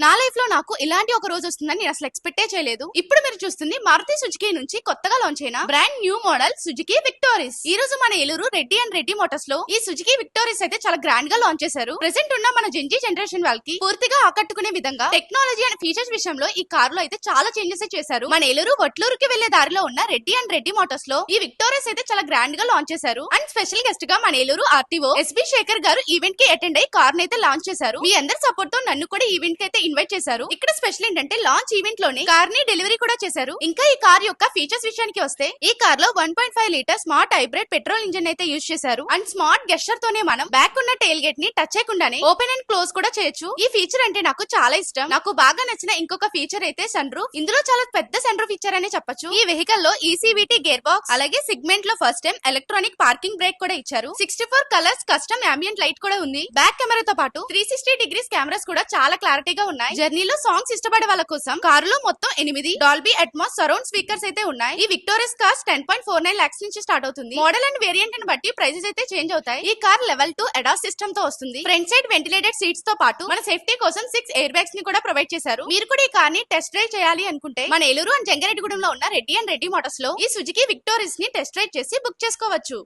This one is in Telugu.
నా లైఫ్ లో నాకు ఇలాంటి ఒక రోజు వస్తుందని నేను అసలు ఎక్స్పెక్టే చేయలేదు. ఇప్పుడు మీరు చూస్తుంది మారుతి సుజుకి నుంచి కొత్తగా లాంచ్ అయిన brand new model Suzuki Victoris. ఈ రోజు మన ఏలూరు రెడ్డి అండ్ రెడ్డి మోటార్స్ లో ఈ సుజుకి విక్టోరిస్ అయితే చాలా గ్రాండ్ గా లాంచ్ చేశారు. ప్రెసెంట్ ఉన్న మన జెన్జీ జనరేషన్ వాళ్ళకి పూర్తిగా ఆకట్టుకునే విధంగా టెక్నాలజీ అండ్ ఫీచర్స్ విషయంలో ఈ కార్ లో అయితే చాలా చేంజెస్ చేశారు. మన ఏలూరు వట్లూరుకి వెళ్లే దారిలో ఉన్న రెడ్డి అండ్ రెడ్డి మోటార్స్ లో ఈ విక్టోరిస్ అయితే చాలా గ్రాండ్ గా లాంచ్ చేశారు. అండ్ స్పెషల్ గెస్ట్ గా మన ఏలూరు ఆర్టీఓ ఎస్బి శేఖర్ గారు ఈవెంట్ కి అటెండ్ అయ్యి కార్ అయితే లాంచ్ చేశారు. మీ అందరి సపోర్ట్ తో నన్ను కూడా ఈవెంట్ కి అయితే ఇన్వైట్ చేశారు. ఇక్కడ స్పెషల్ ఏంటంటే లాంచ్ ఈవెంట్ లోనే కార్ ని డెలివరీ కూడా చేశారు. ఇంకా ఈ కార్ యొక్క ఫీచర్స్ విషయానికి వస్తే ఈ కార్ లో 1.5 litre smart hybrid petrol engine అయితే యూజ్ చేశారు. అండ్ స్మార్ట్ గెస్చర్ తోనే మనం బ్యాక్ ఉన్న టైల్ గేట్ ని టచ్ చేయకుండానే ఓపెన్ అండ్ క్లోజ్ కూడా చేయొచ్చు. ఈ ఫీచర్ అంటే నాకు చాలా ఇష్టం. నాకు బాగా నచ్చిన ఇంకొక ఫీచర్ అయితే సన్ రూఫ్. ఇందులో చాలా పెద్ద సన్ రూఫ్ ఫీచర్ అనే చెప్పొచ్చు. ఈ వెహికల్ లో ఈసీవీటీ గేర్ బాక్స్ అలాగే సెగ్మెంట్ లో first time electronic parking break కూడా ఇచ్చారు. 64 కలర్స్ కస్టమ్ అంబియంట్ లైట్ కూడా ఉంది. బ్యాక్ కెమెరాతో పాటు 360 డిగ్రీస్ కెమెరాస్ కూడా చాలా క్లారిటీగా ఉన్నాయి. జర్నీలో సాంగ్స్ ఇష్టపడే వాళ్ళ కోసం కారులో మొత్తం 8 డాల్బీ అట్మాస్ సరౌండ్ స్పీకర్స్ అయితే ఉన్నాయి. ఈ విక్టోరియస్ కాస్ట్ 10.49 lakhs నుంచి స్టార్ట్ అవుతుంది. మోడల్ అండ్ వేరియంట్ ని బట్టి ప్రైసెస్ అయితే చేంజ్ అవుతాయి. ఈ కార్ లెవెల్ 2 అడాస్ సిస్టమ్ తో వస్తుంది. ఫ్రంట్ సైడ్ వెంటిలేటెడ్ సీట్స్ తో పాటు మన సేఫ్టీ కోసం 6 ఎయిర్ బ్యాగ్స్ ని కూడా ప్రొవైడ్ చేశారు. మీరు కూడా ఈ కార్ ని టెస్ట్ డ్రైవ్ చేయాలి అనుకుంటే మన ఏలూరు అండ్ జంగారెడ్డిగూడెంలో ఉన్న రెడ్డి అండ్ రెడ్డి మోటార్స్ లో ఈ సుజుకి విక్టోరియస్ ని టెస్ట్ డ్రైవ్ చేసి బుక్ చేసుకోవచ్చు.